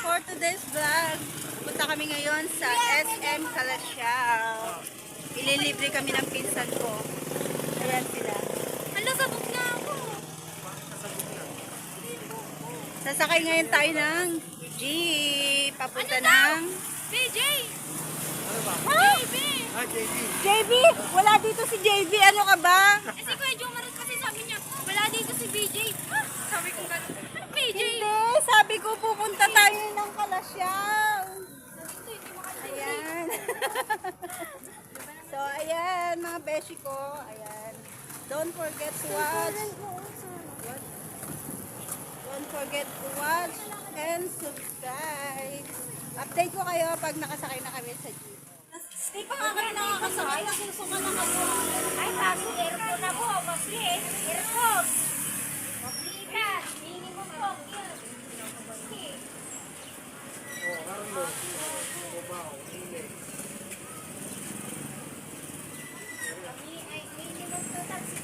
for today's vlog. Punta kami ngayon sa SM Calasiao. Ililibre kami ng pinsan ko. Ayan sila. Hala, sabog na ako. Sasakay ngayon tayo ng jeep. Papunta ng BJ! JB! JB! Wala dito si JB. Ano ka ba? Eh si Kuya Jomar kasi sabi niya, wala dito si BJ. Sabi ko gano'n. Ano BJ? Hindi. Sabi ko pupunta tayo ng Calasiao. Ayan. So, ayan mga beshi ko. Ayan. Don't forget to watch. What? Don't forget to watch and subscribe. Update ko kayo pag nakasakay na kami sa jeep. Hindi pa nga kayo nakakasakay. Nasusuka na kayo. Ay, kaso aircon na po. Masli eh. Aircon. Masli ka. Minimum po.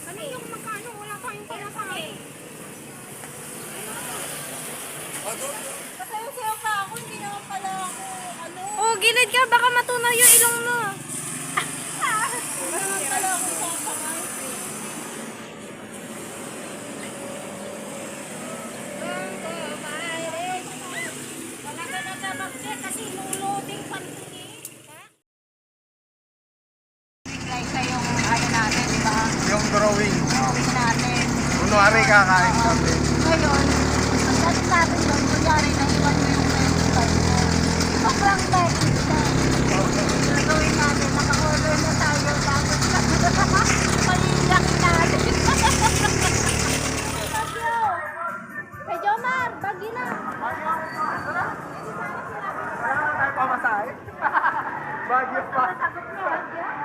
Ano yung magkano? Wala kayong pamasahe. Kasayo-sayo pa ako. Hindi naman pala ako. Ano? Oh, gilid ka. Baka matunaw yung ilong mo. Hindi naman pala ako sasakay. Wala ka na tabakit kasi loading pa rin eh. Guys, yung ano natin, di ba? Yung drawing. Drawing natin. Kunwari kakain kami. Ngayon, ang sabi natin doon, kunyari, naiwan mo yung menu card mo. Sobrang legit na. Gagawin natin, naka-order na tayo, tapos palilaki natin. Kay Jomar, bagi na. Wala na tayo pamasahe. Bagyo pa.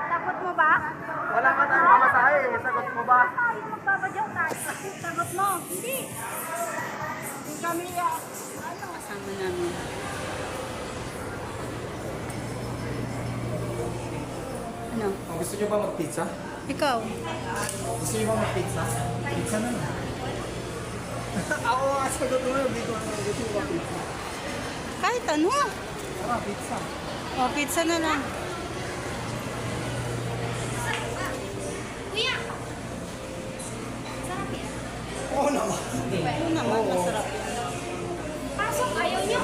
Takot mo ba? Wala ka tayo pamasahe. Sagot mo ba? Tayo magbabadyao tayo. Takot mo? Hindi. Hindi kami, ano? Kasama namin. Ano? Gusto niyo ba mag-pizza? Ikaw? Gusto niyo ba mag-pizza? Pizza na lang. Ako nga sagot mo yun. Dito ano. Gusto niyo ba pizza? Kahit ano. Tara, pizza. O, pizza na lang. Kuya! Sarap yan. Oo naman. Ano naman, masarap yan. Pasok, ayaw niyo.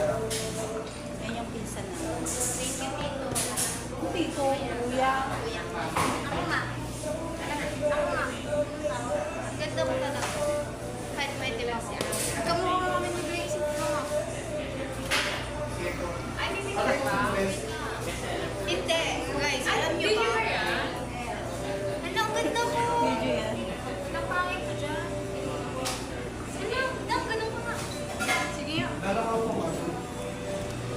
Yan yung pizza na. Tito, kuya. Ako nga. Ako nga. Ganda mo talaga. Kahit may dilang siya. Kamukha mo kami ni Grace. Ay, hindi ba? Hindi. Guys, alam niyo ba? Ano, ang ganda ko. Medyo yan. Napangit ko dyan. Ano? Dam, ganun ko nga. Sige nga. Nalakaw ko ba?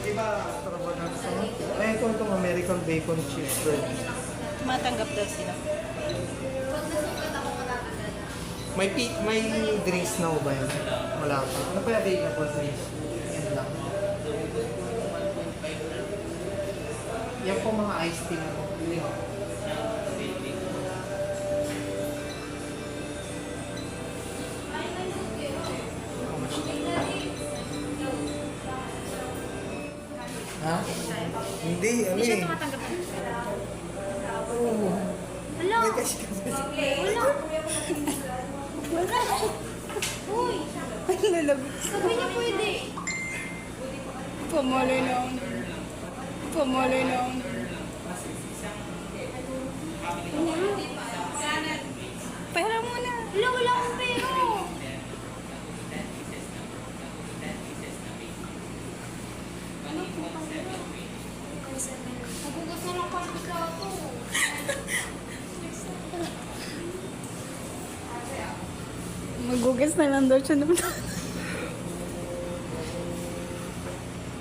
Diba, trabaho natin sa mga? Ay, itong American bacon cheese bread. Matanggap daw sila. May drinks na ba yun? Wala pa. Ano ba yung available drinks? Yan lang. Yan po mga iced tea na. Ha? Hindi, ano Hindi siya eh. tumatanggap. Oo. Hello? May cash ka ba? Wala. Wala. Uy, Ay, lalabit. sabi niya pwede. Pamali na. Pamali na. Pera mo na. Wala, wala akong pera. Nagugas na lang kami sa ako. Magugas na lang daw siya naman.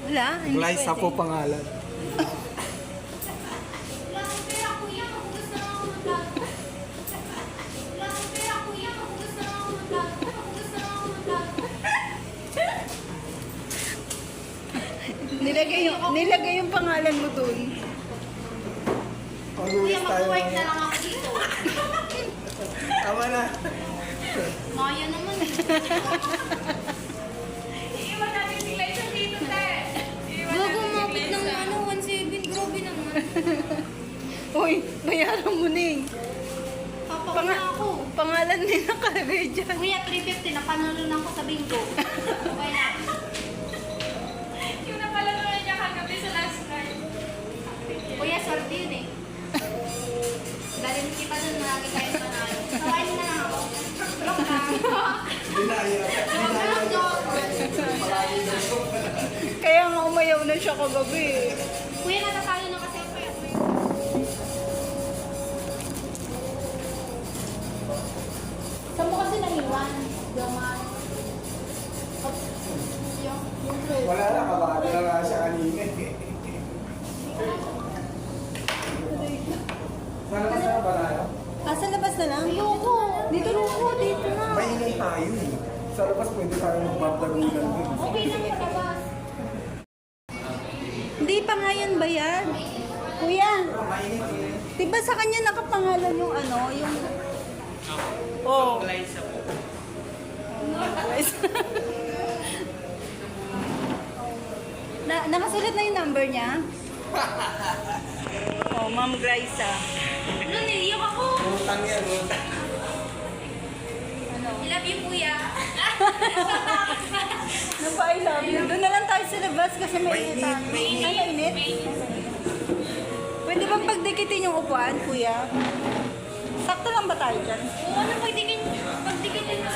Wala, hindi Liza pwede. po pangalan. Wala akong pera, kuya. Magugas na lang ako ng plato. Nilagay yung pangalan mo dun. Kuya, Pag-uwis tayo. mag-work na lang ako dito. Tama na. Maya naman eh. Iiwan natin si Glyza dito, te. Iiwan Bago natin si umabot ng Glyza. 1.7, grabe naman. Uy, bayaran mo na eh. Papauna ako. Pangalan din nakalagay dyan. Kuya, 350, napanalo na ako sa bingo. Okay na. Yung napalalo na niya kagabi sa last night. Kuya, swerte yun eh. Galing kita dun, marami kayo panalo. Kawain na lang ako. Joke lang. Kaya nga umayaw na siya kagabi. Kuya, natatalo na kasi ako eh. Saan mo kasi naiwan? Gaman. Yung Wala na, kabado na nga siya kanina. Sana ka sa ba tayo? Sa labas na lang? Ayoko. Dito na ako, dito na. Maingay tayo eh. Sa labas pwede tayo magbardagulan dun. Okay lang sa labas. Hindi pa nga yan ba yan? Kuya, diba sa kanya nakapangalan yung ano, yung... Oh. Glyza po. Nakasulat na yung number niya? Oh, Ma'am Glyza. Ano, naiyak ako. Utang yan, utang. I love you, kuya. Ano ba I love you? Doon na lang tayo sa labas kasi may Mainit, mainit. Ay, mainit? Pwede bang pagdikitin yung upuan, kuya? Sakto lang ba tayo dyan? Oo, ano, pagdikitin na.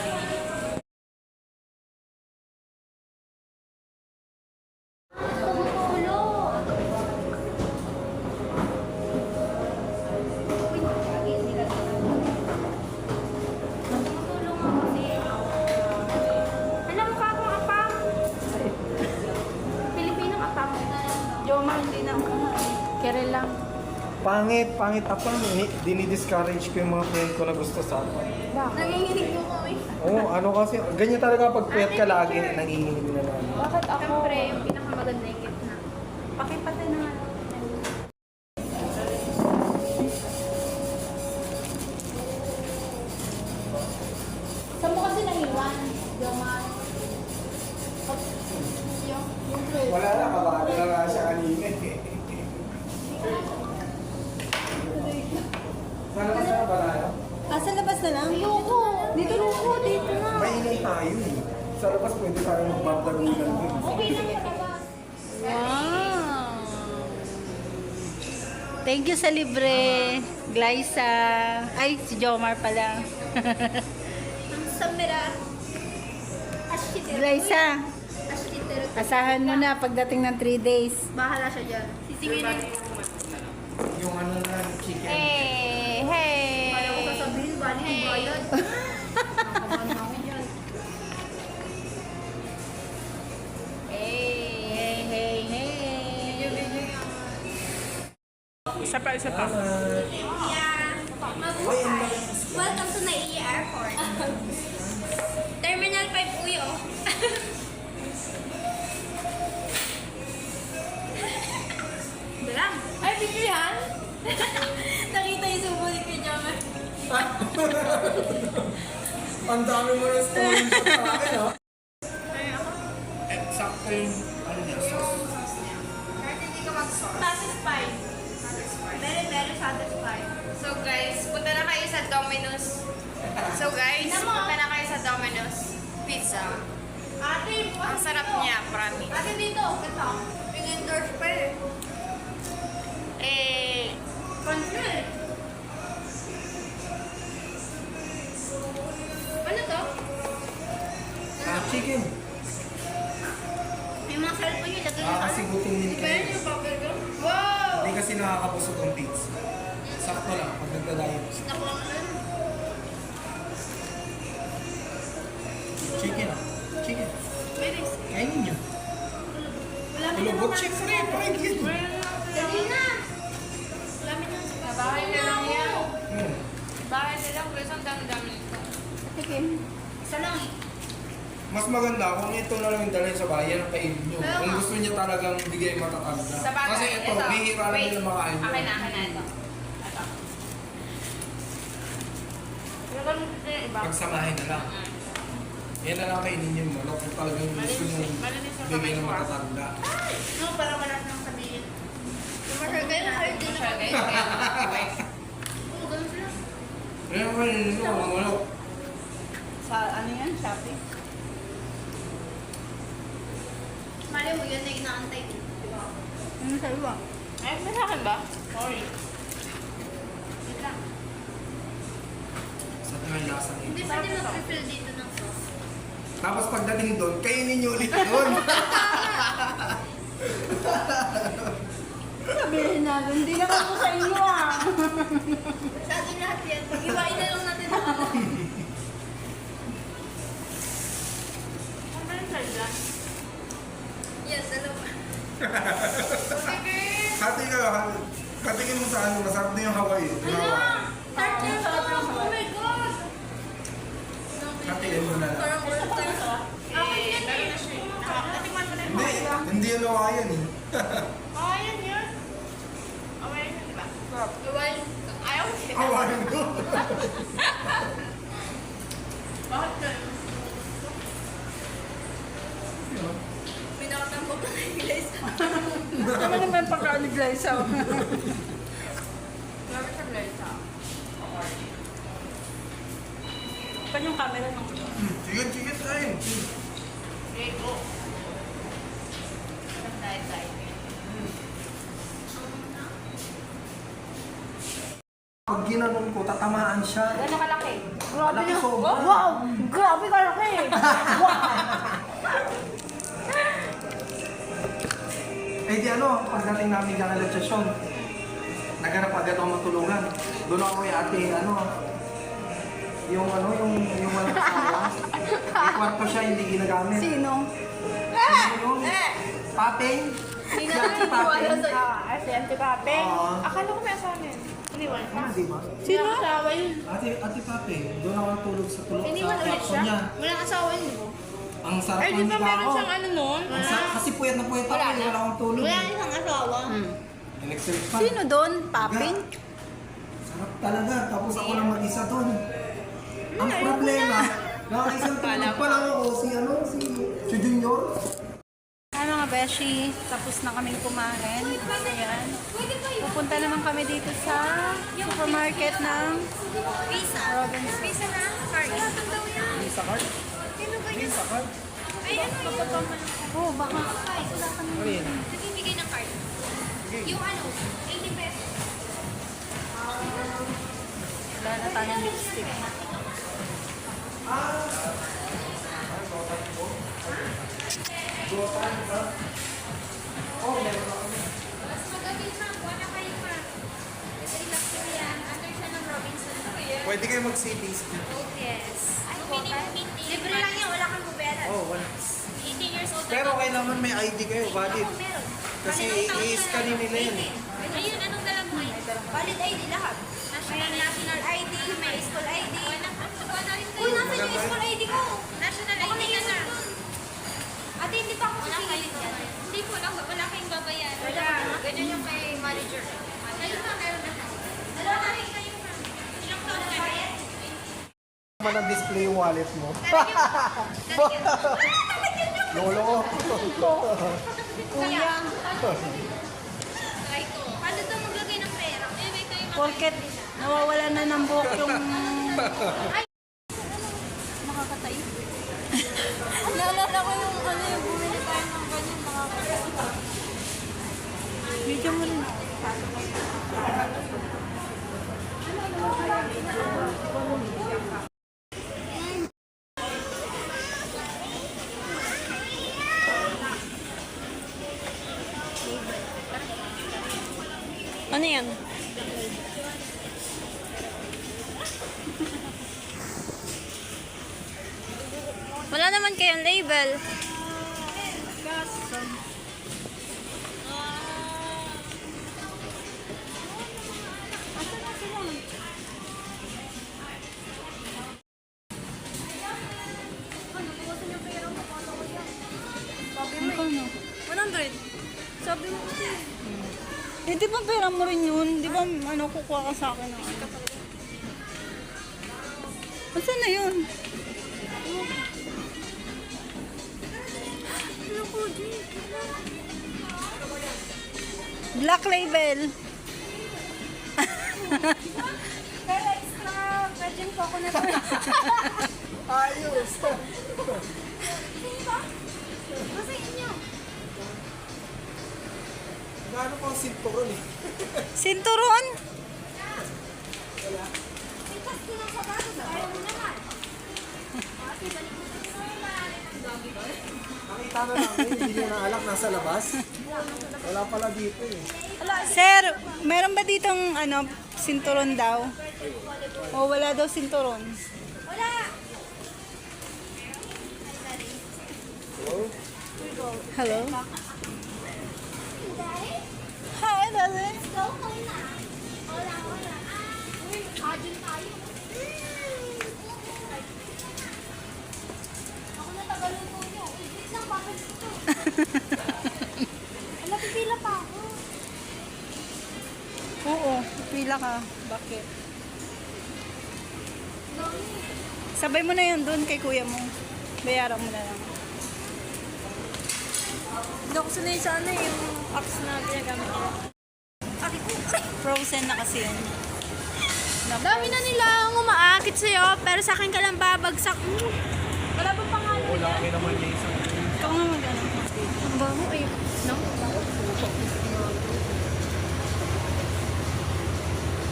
Tumutulo. Tumutulong ako kasi. Alam mo ka akong apam. Pilipinong apam. Joma, hindi na ako. Kere lang. Pangit ako. Dinidiscourage ko yung mga friend ko na gusto sa akin. Nanginginig mo kami. Oo, ano kasi, ganyan talaga pag puyat ka lagi, nanginginig na lang. Bakit ako? Siyempre, yung pinakamaganda yung gitna. Pakipatay na nga. Saan mo kasi naiwan? Gaman. Wala na, kabado na nga siya kanina eh. Sana ka sa ba tayo? Sa labas na lang? Ayoko. Dito na ako, dito na. Maingay tayo eh. Sa labas pwede tayo magbardagulan dun. Okay lang sa labas. Wow! Thank you sa libre, Glyza. Ay, si Jomar pala. Ang samira. Ashitero. Glyza, Ashitero. asahan mo na pagdating ng 3 days. Bahala siya dyan. Sisingin. Yung ano na, chicken. Hey! Hey! Kaya ko sasabihin, bali yung bayad. Nakabahan ako dyan. Hey! Hey! Hey! Isa pa, isa pa. Yeah. Mabuhay. Welcome to Naiya Airport. Terminal 5 Uyo. Bilang. Ay, video yan? Nakita yung subo ni Kuya Jomar. Ang dami mo ng story sa akin, ha? Sakto yung, ano niya, sauce. Kahit hindi ka mag-sauce. Satisfied. Very, very satisfied. So guys, punta na kayo sa Domino's. So guys, punta na kayo sa Domino's Pizza. Ate, Ang sarap niya, promise. Ate dito, ito. Pin-endorse pa eh. Control. Ano to? Chicken. May mga cellphone yun, lagay nyo Kasi gutom din Di ba kayo. yun yung paper ko? Wow! Hindi kasi nakakabusog ang pizza. Sakto lang, pag nagdadayo. Snack lang na yun. Chicken. Chicken. Bilis. Kainin niyo. Wala mo Kulubot, syempre, parang yun. Dali na! Wala mo na sa Bahay na lang yan. Hmm. Bahay na lang, guys, ang dami-dami nito. Sige. Isa lang eh. Mas maganda kung ito na lang yung dalhin sa bahay, yan ang kainin nyo. Pero Kung nga. gusto niya talagang bigay matatanda. Sa bagay, Kasi ito, bihira lang wait. nila makain. Akin na ito. Ito. Pero ganun din yung iba. Pagsamahin na lang. Yan na lang kainin nyo yung manok kung talagang gusto nyo Malinis yung bigay kamay ng ko, ah. matatanda. No, para wala nang sabihin. Masyagay na kayo din ako. Yan ang kainin nyo, ang manok. Sa ano yan, Shopee? Mali mo yun na inaantay ko. Ano sa iba? Ay, may sa akin ba? Sorry. Wait lang. Sa tayo lasa Hindi nito. pa din mag-refill dito ng sauce. Tapos pagdating doon, kainin nyo ulit doon. Sabihin natin, hindi naman po sa inyo ah. Sa atin lahat yan. Iwain na lang natin ang ano. Ano ba yung salsa? Yes, dalawa. Katingin mo sa ano, masarap na yung Hawaii. Yung Hawaii. Tart na ito. Oh my God. Katingin mo na lang. Parang ulit tayo. Eh, lalo na siya. Nakatikman ko na yung Hindi, hindi yung Hawaiian eh. Oh, yan yun. Oh, yan yun, diba? Iwain. Ayaw ko siya. Hawaiian ko. Bakit ganun? May nakatambok na yung guys. Ano naman pagka-anigay sa... Grabe siya Glyza. Okay. Pan yung camera nung... Sige, tayo. Okay, go. Tayo. Pag ginanon ko, tatamaan siya. Gano'n kalaki? Malaki sobra. Wow! Grabe ka laki! Wow! Eh di ano, pagdating namin dyan na legsasyon, naghanap agad ako matulungan. Doon ako kay ate, ano, yung walang asawa. May kwarto siya, hindi ginagamit. Sino? Sino yun? Papeng? Hindi Si na ate tayo Papeng? maniwala sa'yo. Si Auntie Pape. Oo. Akala ko may asawa na yun. Iniwan pa. Ano, di ba? Sino? Asawa yun. Ate Papeng, doon ako natulog sa Iniwan ulit kwarto siya? niya. Walang asawa yun, di ba? Ang sarap Ay, ng di ba higa meron ko. siyang ano nun? Kasi puyat na puyat ako, Wala wala na. akong tulog. Wala isang asawa. Electric fan. Sino doon? Paping? Sarap talaga, tapos ako lang mag-isa doon. Ang problema, nakaisang tulog pa lang ako, si Junior. Hi mga beshi, tapos na kaming kumain. Ayan. Pupunta naman kami dito sa supermarket ng Visa. Robinson. Visa na. Sorry. Lahat daw yan. Visa card? Sino ba yun? Visa card? Ay, ano yun? Oh, baka. Ay, wala ka Ano yun? nagbibigay ng card. Yung ano, 80 pesos. Wala na tayong lipstick. Mas magaling ma'am. Wala kayo ma'am. Relax ko yan. Under siya ng Robinson. Pwede kayo mag-savings. Oh, yes. Ay, libre lang yan. Wala kang bubera. Oh, wala. 18 years old. Pero kailangan may ID kayo, valid. Ako meron. Kasi Valid ang i-scan taon nila yun. 18. Ayun, anong dala mo ngayon? Valid ID lahat. National ID, may school ID. Uy, nasa yung school ID ko? National ID ka na. Ate, hindi pa ako sisingilin yan. Hindi po, wala kayong babayaran. Wala. Ganyan yung kay manager. Ayun na, meron na. Dalawa na rin kayo na. Ilang taon na kayo? Naman ang display yung wallet mo. Lolo ko. Kuya. Try ko. Paano daw maglagay ng pera? Eh, may kayo Porket nawawala na ng buhok yung... Nakakatayo. Naalala ko yung ano yung bumili tayo ng ganyan makakatayo. Video mo rin. Ano yan? Wala naman kayong label. Ano, di ba pera mo rin yun? Di ba ano, kukuha ka sa akin? Saan na yun? Black Label. Pero extra virgin coconut oil. Ayos! Sige ba? Basta inyo. Gano'n pang sinturon eh. Sinturon? Itas ko lang sa baso. Ayaw mo naman. Ate, balik mo sa malalim ng doggy ko. Nakita na namin, hindi niya na alak nasa labas. Wala pala dito eh. Sir, meron ba ditong ano, sinturon daw? O wala daw sinturon? Wala. Hello? Hi, darling. Go, kayo na. Wala, wala. Uy, kajin tayo. Ako na tagaluto nyo. Wait lang, bakit ito? Napipila pa ako. Oo, pila ka. Bakit? Sabay mo na yun doon kay kuya mo. Bayaran mo na lang. Hindi ako sanay sa ano yung apps na ginagamit ko. Frozen na kasi yun. Dami na nila umaakit sa'yo, pero sa akin ka lang babagsak. Wala ba pangalan? Wala kami naman niya isang. Ikaw nga mag-ano. Ang bango eh. No?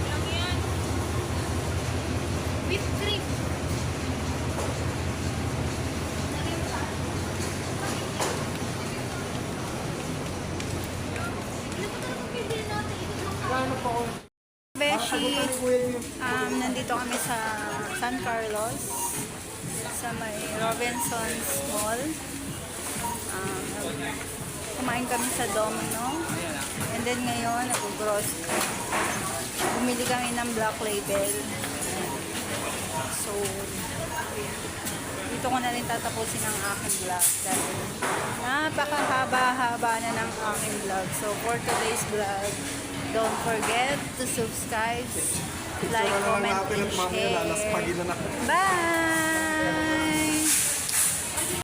Lang yan. Whipped cream. Gano'n pa ako. Beshi, Kuya niyo. nandito kami sa San Carlos sa may Robinson's Mall. Kumain kami sa Domino. And then ngayon, nag-gross. Bumili kami ng Black Label. So, dito ko na rin tatapusin ang aking vlog. Dahil napakahaba-haba na ng aking vlog. So, for today's vlog, don't forget to subscribe, like, comment, and share. Bye!